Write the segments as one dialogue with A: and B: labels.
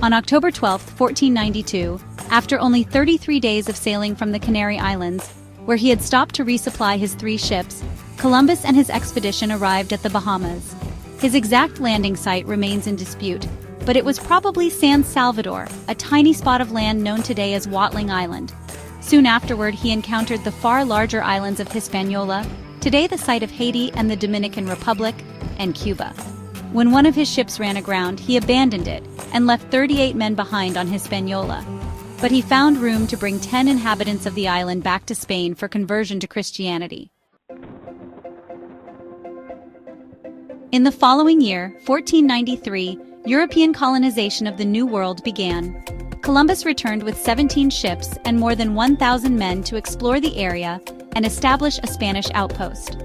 A: On October 12, 1492, after only 33 days of sailing from the Canary Islands, where he had stopped to resupply his 3 ships, Columbus and his expedition arrived at the Bahamas. His exact landing site remains in dispute, but it was probably San Salvador, a tiny spot of land known today as Watling Island. Soon afterward, he encountered the far larger islands of Hispaniola, today the site of Haiti and the Dominican Republic, and Cuba. When one of his ships ran aground, he abandoned it and left 38 men behind on Hispaniola. But he found room to bring 10 inhabitants of the island back to Spain for conversion to Christianity. In the following year, 1493, European colonization of the New World began. Columbus returned with 17 ships and more than 1,000 men to explore the area and establish a Spanish outpost.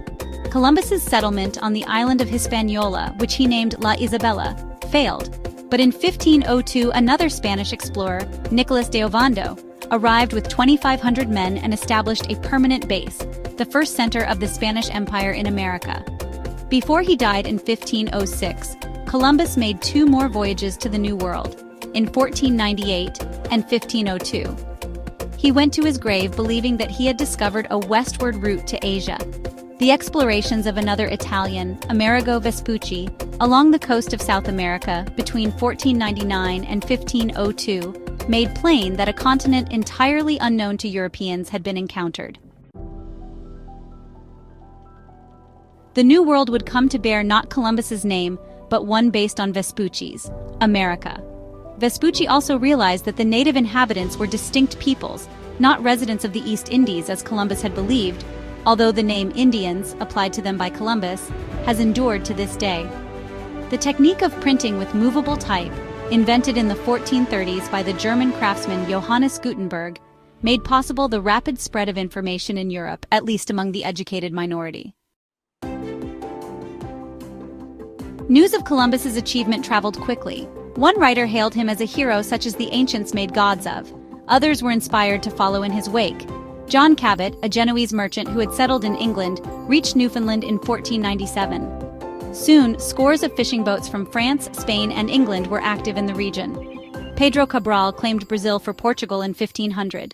A: Columbus's settlement on the island of Hispaniola, which he named La Isabela, failed, but in 1502 another Spanish explorer, Nicolas de Ovando, arrived with 2,500 men and established a permanent base, the first center of the Spanish Empire in America. Before he died in 1506, Columbus made 2 more voyages to the New World, in 1498 and 1502. He went to his grave believing that he had discovered a westward route to Asia. The explorations of another Italian, Amerigo Vespucci, along the coast of South America between 1499 and 1502 made plain that a continent entirely unknown to Europeans had been encountered. The New World would come to bear not Columbus's name, but one based on Vespucci's, America. Vespucci also realized that the native inhabitants were distinct peoples, not residents of the East Indies as Columbus had believed, although the name Indians, applied to them by Columbus, has endured to this day. The technique of printing with movable type, invented in the 1430s by the German craftsman Johannes Gutenberg, made possible the rapid spread of information in Europe, at least among the educated minority. News of Columbus's achievement traveled quickly. One writer hailed him as a hero such as the ancients made gods of. Others were inspired to follow in his wake. John Cabot, a Genoese merchant who had settled in England, reached Newfoundland in 1497. Soon, scores of fishing boats from France, Spain, and England were active in the region. Pedro Cabral claimed Brazil for Portugal in 1500.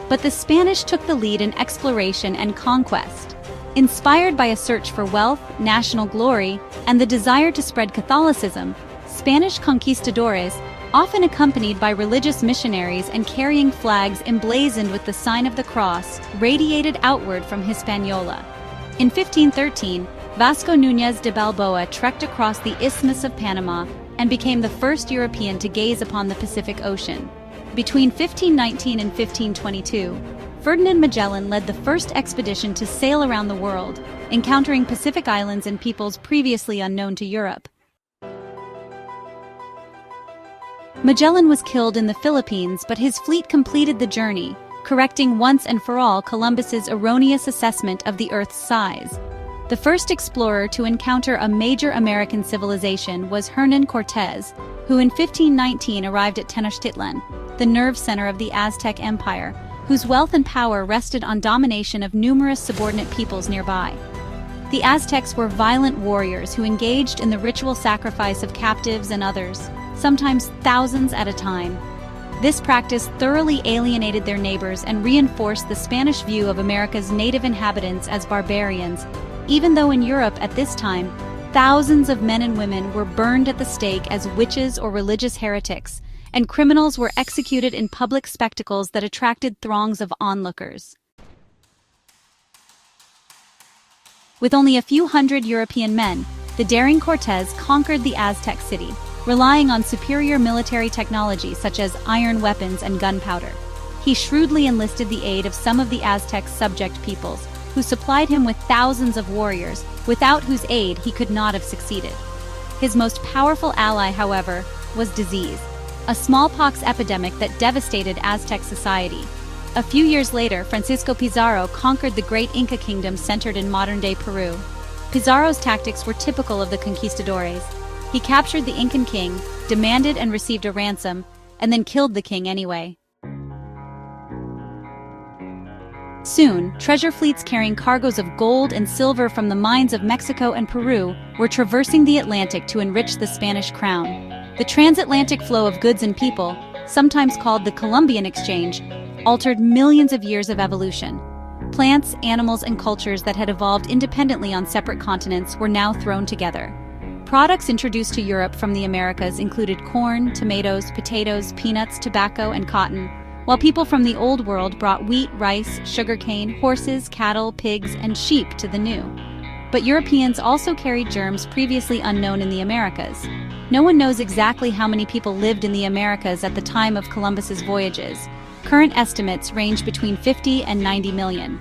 A: But the Spanish took the lead in exploration and conquest. Inspired by a search for wealth, national glory, and the desire to spread Catholicism, Spanish conquistadores, often accompanied by religious missionaries and carrying flags emblazoned with the sign of the cross, radiated outward from Hispaniola. In 1513, Vasco Núñez de Balboa trekked across the Isthmus of Panama and became the first European to gaze upon the Pacific Ocean. Between 1519 and 1522, Ferdinand Magellan led the first expedition to sail around the world, encountering Pacific islands and peoples previously unknown to Europe. Magellan was killed in the Philippines, but his fleet completed the journey, correcting once and for all Columbus's erroneous assessment of the Earth's size. The first explorer to encounter a major American civilization was Hernán Cortés, who in 1519 arrived at Tenochtitlan, the nerve center of the Aztec Empire, whose wealth and power rested on domination of numerous subordinate peoples nearby. The Aztecs were violent warriors who engaged in the ritual sacrifice of captives and others, sometimes thousands at a time. This practice thoroughly alienated their neighbors and reinforced the Spanish view of America's native inhabitants as barbarians, even though in Europe at this time, thousands of men and women were burned at the stake as witches or religious heretics, and criminals were executed in public spectacles that attracted throngs of onlookers. With only a few hundred European men, the daring Cortés conquered the Aztec city, relying on superior military technology such as iron weapons and gunpowder. He shrewdly enlisted the aid of some of the Aztec subject peoples, who supplied him with thousands of warriors, without whose aid he could not have succeeded. His most powerful ally, however, was disease, a smallpox epidemic that devastated Aztec society. A few years later, Francisco Pizarro conquered the great Inca kingdom centered in modern-day Peru. Pizarro's tactics were typical of the conquistadores. He captured the Incan king, demanded and received a ransom, and then killed the king anyway. Soon, treasure fleets carrying cargoes of gold and silver from the mines of Mexico and Peru were traversing the Atlantic to enrich the Spanish crown. The transatlantic flow of goods and people, sometimes called the Columbian Exchange, altered millions of years of evolution. Plants, animals, and cultures that had evolved independently on separate continents were now thrown together. Products introduced to Europe from the Americas included corn, tomatoes, potatoes, peanuts, tobacco, and cotton, while people from the Old World brought wheat, rice, sugarcane, horses, cattle, pigs, and sheep to the New. But Europeans also carried germs previously unknown in the Americas. No one knows exactly how many people lived in the Americas at the time of Columbus's voyages. Current estimates range between 50 and 90 million.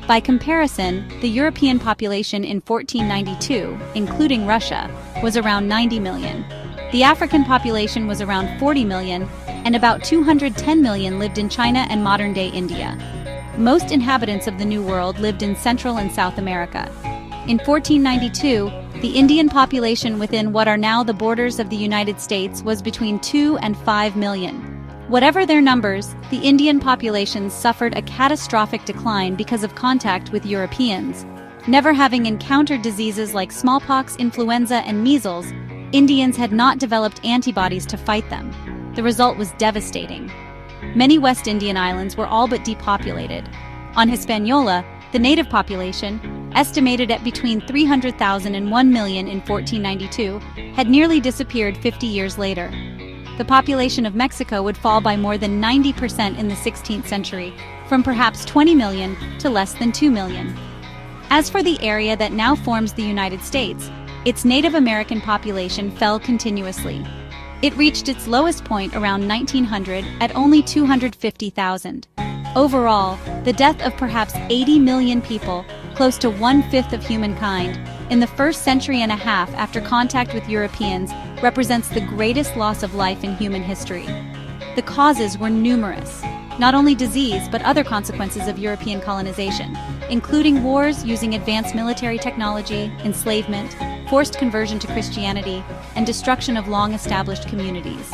A: By comparison, the European population in 1492, including Russia, was around 90 million. The African population was around 40 million, and about 210 million lived in China and modern-day India. Most inhabitants of the New World lived in Central and South America. In 1492, the Indian population within what are now the borders of the United States was between 2 and 5 million. Whatever their numbers, the Indian populations suffered a catastrophic decline because of contact with Europeans. Never having encountered diseases like smallpox, influenza, and measles, Indians had not developed antibodies to fight them. The result was devastating. Many West Indian islands were all but depopulated. On Hispaniola, the native population, estimated at between 300,000 and 1 million in 1492, had nearly disappeared 50 years later. The population of Mexico would fall by more than 90% in the 16th century, from perhaps 20 million to less than 2 million. As for the area that now forms the United States, its Native American population fell continuously. It reached its lowest point around 1900 at only 250,000. Overall, the death of perhaps 80 million people, close to 1/5 of humankind, in the first century and a half after contact with Europeans represents the greatest loss of life in human history. The causes were numerous. Not only disease, but other consequences of European colonization, including wars using advanced military technology, enslavement, forced conversion to Christianity, and destruction of long-established communities.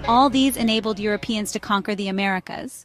A: All these enabled Europeans to conquer the Americas.